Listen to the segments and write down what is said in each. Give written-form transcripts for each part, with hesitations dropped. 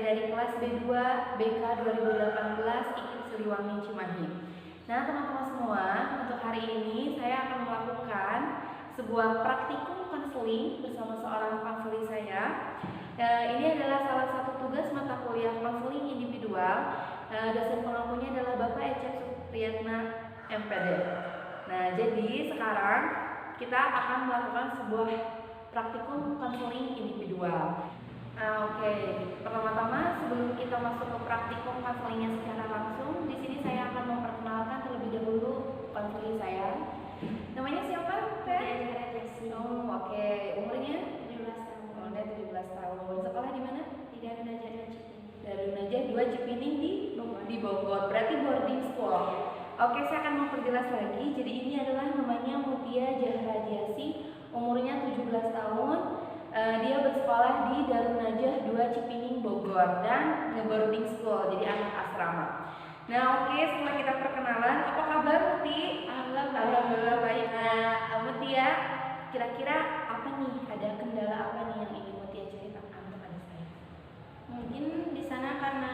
dari kelas B2 BK 2018 IKIP Siliwangi Cimahi. Nah teman-teman semua, untuk hari ini saya akan melakukan sebuah praktikum konseling bersama seorang konselor saya. Ini adalah salah satu tugas mata kuliah konseling individual. Dosen pengampunya adalah Bapak Ecep Supriyatna MPD. Nah jadi sekarang kita akan melakukan sebuah praktikum konseling individual. Oke. Pertama-tama sebelum kita masuk ke praktikum konselingnya secara langsung, di sini saya akan memperkenalkan terlebih dahulu konselor saya. Namanya siapa, Teh? Oke. Umurnya 17 tahun. Udah 17 tahun. Sekolah di mana? Di Darun Najah 2 Cipining. Darun Najah 2 Cipining di Bogor. Berarti boarding school. Oke, saya akan memperjelas lagi. Jadi ini adalah namanya Mutia Zahra Jiasi, umurnya 17 tahun. Dia bersekolah di Darun Najah 2 Cipining Bogor dan boarding school, jadi anak asrama. Nah oke, setelah kita perkenalan, apa kabar Muti? Alhamdulillah baik. Nah Mutia, kira-kira apa nih, ada kendala apa nih yang ingin Mutia ceritakan kepada saya? Mungkin di sana karena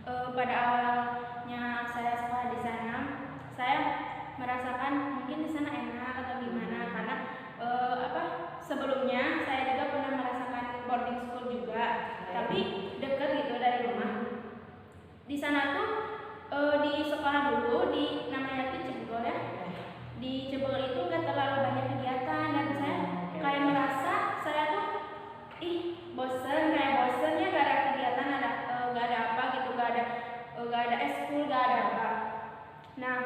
pada awalnya saya sekolah di sana, saya merasakan mungkin di sana enak atau gimana, karena sebelumnya saya juga pernah merasakan boarding school juga, tapi dekat gitu dari rumah. Di sana tuh di sekolah dulu di namanya tuh Cebol ya. Di Cebol itu nggak terlalu banyak kegiatan dan saya kayak merasa saya tuh bosennya gak ada kegiatan, gak ada apa gitu, gak ada eskul, gak ada apa. Nah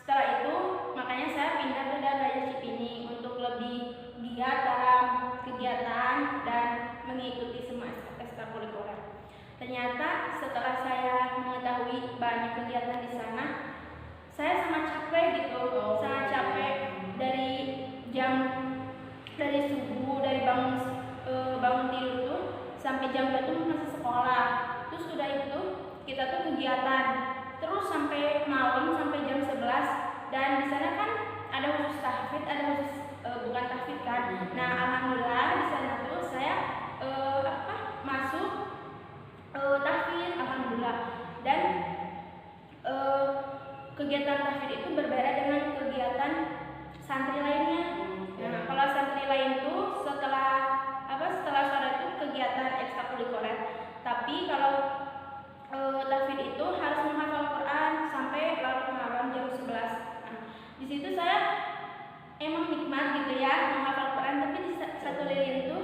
setelah itu makanya saya pindah ke Darun Najah Cipining untuk lebih giat dalam kegiatan dan mengikuti semua ekstrakurikuler. Ternyata setelah saya mengetahui banyak kegiatan di sana, saya sangat capek gitu, sangat capek dari subuh, dari bangun tidur tuh sampai jam 2 tuh masih sekolah. Terus udah itu kita tuh kegiatan terus sampai malam, sampai jam 11. Dan di sana kan ada khusus tahfidz, ada khusus bukan tahfidz kan. Nah alhamdulillah di sana tuh saya masuk tahfidz, alhamdulillah. Dan kegiatan tahfidz itu berbeda dengan kegiatan santri lainnya. Nah kalau santri lain tuh setelah sore itu kegiatan ekstrakurikuler, tapi kalau tahfidz itu harus menghafal Quran sampai larut malam jam 11. Nah, di situ saya emang nikmat gitu ya menghafal Quran, tapi di satu lilin tuh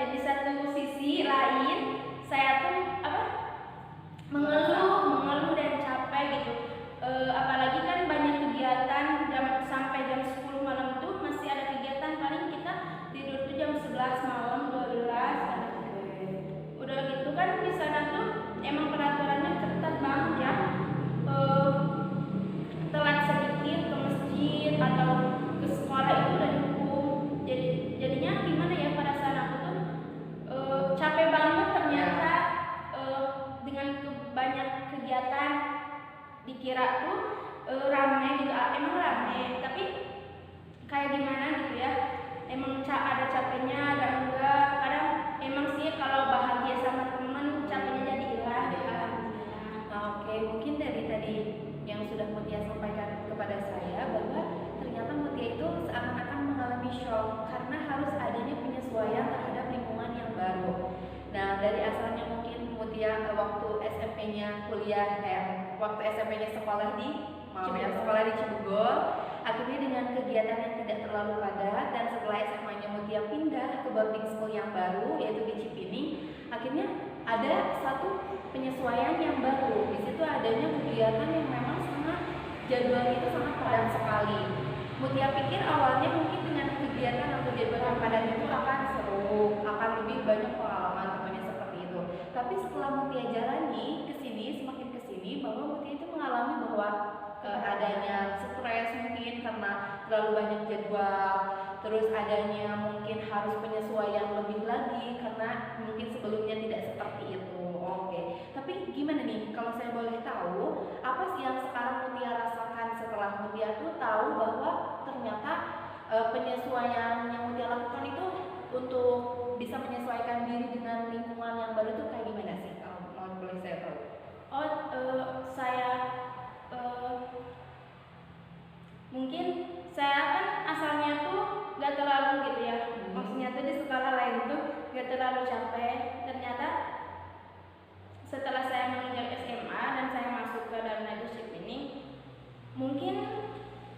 di satu sisi lain saya tuh mengeluh dan capek gitu. Apalagi kan banyak kegiatan sampai jam 10 malam tuh masih ada kegiatan, paling kita tidur tuh jam 11 malam 12. Udah gitu kan di sana tuh emang peraturannya ketat banget ya. Telat sedikit ke masjid atau ke sekolah itu udah dihukum. Jadinya gimana ya, pada saat aku tuh capek banget ternyata. Dengan banyak kegiatan dikira tuh rame gitu, emang rame, tapi kayak gimana gitu ya, emang ada capeknya, ada enggak. Kadang emang sih kalau bahagia sama temen capeknya jadi hilang. Nah, oke, mungkin dari tadi yang sudah Mutia sampaikan kepada saya bahwa ternyata Mutia itu seakan-akan mengalami shock karena harus adanya penyesuaian terhadap lingkungan yang baru. Nah dari asalnya mungkin Mutia waktu SMP-nya kuliah, waktu SMP-nya sekolah di Cibubur, akhirnya dengan kegiatan yang tidak terlalu padat, dan setelah SMA-nya Mutia pindah ke boarding school yang baru yaitu di Cipining, akhirnya ada satu penyesuaian yang baru. Di situ adanya kegiatan yang memang jadwalnya itu sangat padat sekali. Mutia pikir awalnya mungkin dengan kegiatan atau jadwal yang padat itu akan seru, akan lebih banyak pengalaman, tentunya seperti itu. Tapi setelah Mutia jalani semakin kesini, bahwa Mutia itu mengalami bahwa adanya stres mungkin karena terlalu banyak jadwal, terus adanya mungkin harus penyesuaian lebih lagi karena mungkin sebelumnya tidak seperti itu. Oke. Tapi gimana nih kalau saya boleh tahu, apa sih yang sekarang Mutia rasakan setelah Mutia tuh tahu bahwa ternyata penyesuaian yang Mutia lakukan itu untuk bisa menyesuaikan diri dengan lingkungan yang baru tuh kayak gimana sih? Kalau mau boleh saya tahu. Saya mungkin saya kan asalnya tuh gak terlalu gitu ya. Maksudnya tuh di sekolah lain tuh gak terlalu capek. Ternyata setelah saya menginjak SMA dan saya masuk ke dalam leadership ini, mungkin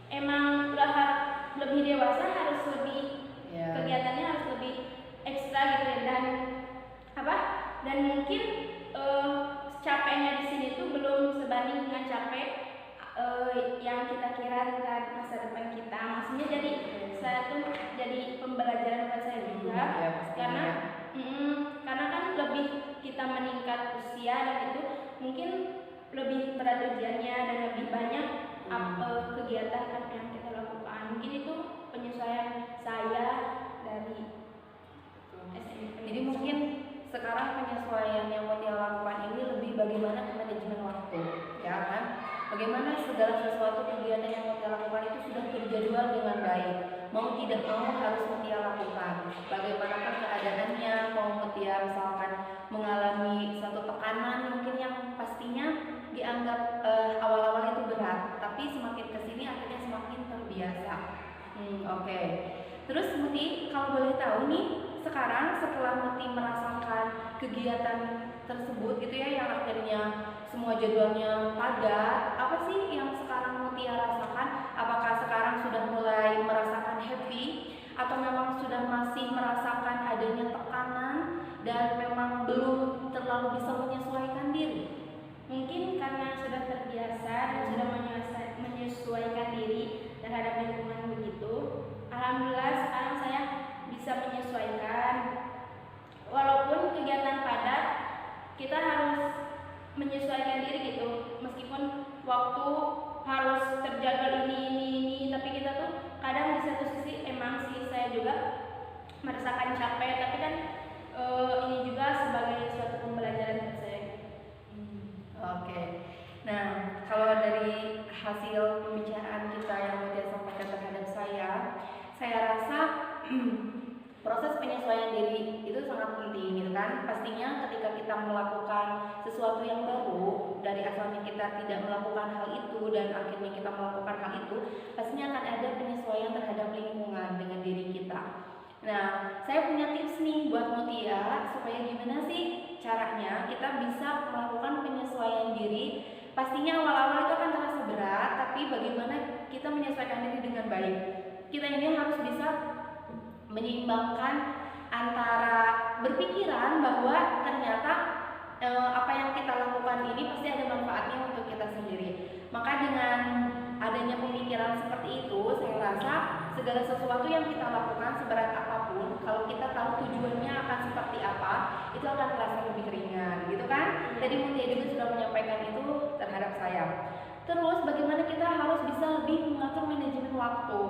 emang lebih dewasa, harus lebih kegiatannya harus lebih ekstra gitu ya. Dan mungkin capeknya di sini tuh belum sebanding dengan capek yang kita kira tentang masa depan kita. Maksudnya jadi saya tuh jadi pembelajaran buat saya juga, karena kan lebih kita meningkat usia dan itu mungkin lebih berat ujiannya dan lebih banyak kegiatan apa yang kita lakukan. Mungkin itu penyesuaian saya dari SMP. Jadi mungkin sekarang penyesuaian yang mau dia lakukan ini lebih bagaimana manajemen waktu, ya kan? Bagaimana segala sesuatu kegiatan yang mau dia lakukan itu sudah terjadwal dengan baik. Mau tidak mau harus dia lakukan. Bagaimanapun keadaannya, mau dia misalkan mengalami satu tekanan mungkin yang pastinya dianggap awal-awal itu berat, tapi semakin kesini akhirnya semakin terbiasa. Oke. Terus Muti, kalau boleh tahu nih, sekarang setelah Muti merasakan kegiatan tersebut gitu ya, yang akhirnya semua jadwalnya padat, apa sih yang sekarang Muti rasakan? Apakah sekarang sudah mulai merasakan happy atau memang sudah masih merasakan adanya tekanan dan memang belum terlalu bisa menyesuaikan diri? Mungkin karena sudah terbiasa dan sudah menyesuaikan diri terhadap lingkungan begitu, alhamdulillah sekarang saya bisa menyesuaikan. Walaupun kegiatan padat, kita harus menyesuaikan diri gitu. Meskipun waktu harus terjaga ini, tapi kita tuh kadang di satu sisi emang sih saya juga merasakan capek, tapi kan ini juga sebagai suatu pembelajaran buat saya. Oke. Nah, kalau dari hasil pembicaraan kita yang Mutia sampaikan terhadap saya rasa proses penyesuaian diri itu sangat penting gitu kan. Pastinya ketika kita melakukan sesuatu yang baru, dari asalnya kita tidak melakukan hal itu dan akhirnya kita melakukan hal itu, pastinya akan ada penyesuaian terhadap lingkungan dengan diri kita. Nah, saya punya tips nih buat Mutia supaya gimana sih caranya kita bisa melakukan penyesuaian diri. Pastinya awal-awal itu akan terasa berat, tapi bagaimana kita menyesuaikan diri dengan baik. Kita ini harus bisa menyeimbangkan antara berpikiran bahwa ternyata apa yang kita lakukan ini pasti ada manfaatnya untuk kita sendiri. Maka dengan adanya pemikiran seperti itu, saya rasa segala sesuatu yang kita lakukan seberat apapun, kalau kita tahu tujuannya akan seperti apa, itu akan terasa lebih ringan, gitu kan? Tadi Mutia juga sudah menyampaikan itu terhadap saya. Terus bagaimana kita harus bisa lebih mengatur manajemen waktu.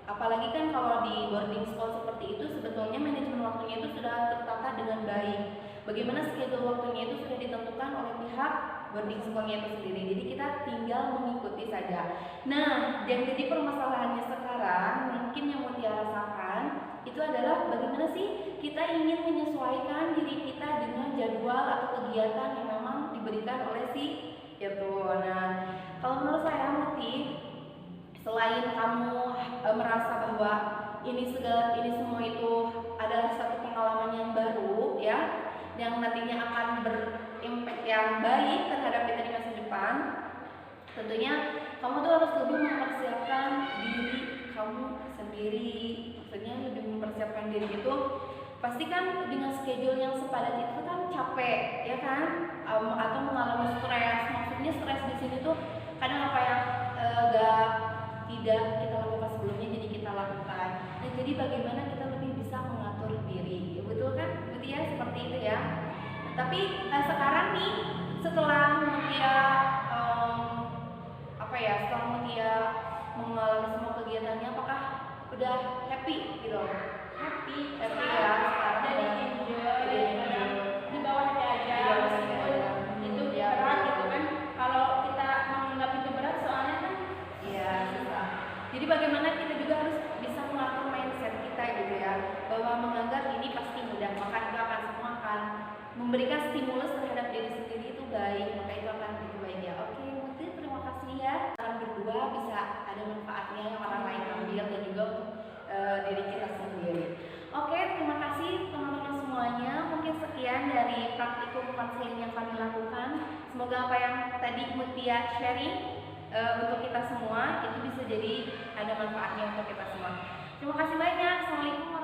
Apalagi kan kalau di boarding school seperti itu, sebetulnya manajemen waktunya itu sudah tertata dengan baik. Bagaimana schedule waktunya itu sudah ditentukan oleh pihak boarding schoolnya itu sendiri. Jadi kita tinggal mengikuti saja. Nah, yang jadi permasalahannya sekarang mungkin yang Mutia rasakan itu adalah bagaimana sih kita ingin menyesuaikan diri kita dengan jadwal atau kegiatan yang memang diberikan oleh si itu. Nah, kalau menurut saya Muti, selain kamu merasa bahwa ini semua itu adalah satu pengalaman yang baru ya, yang nantinya akan berimpact yang baik terhadap kita di masa depan, tentunya kamu tuh harus lebih mempersiapkan diri kamu sendiri. Maksudnya lebih mempersiapkan diri itu pasti kan dengan schedule yang sepadat itu kan capek ya kan, atau mengalami stres. Maksudnya stres di sini tuh kadang apa yang tidak kita lakukan sebelumnya jadi kita lakukan. Nah, jadi bagaimana kita lebih bisa mengatur diri, betul kan Mutia? Seperti itu ya. Nah, tapi sekarang nih setelah Mutia setelah Mutia mengalami semua kegiatannya, apakah udah happy gitu? Happy ya sekarang jadi enjoy, di bawah aja meskipun itu berat gitu kan. Kalau kita menganggap itu berat, soalnya kan susah. Jadi bagaimana kita juga harus bisa mengatur mindset kita gitu ya, bahwa menganggap ini pasti mudah. stimulus terhadap diri sendiri itu baik, maka itu akan begitu baik ya. Oke, Muti, terima kasih ya. Kalian berdua bisa ada manfaatnya yang orang lain ambil dan juga untuk diri kita sendiri. Oke, terima kasih teman-teman semuanya. Mungkin sekian dari praktikum konseling yang kami lakukan. Semoga apa yang tadi Mutia sharing untuk kita semua itu bisa jadi ada manfaatnya untuk kita semua. Terima kasih banyak. Assalamualaikum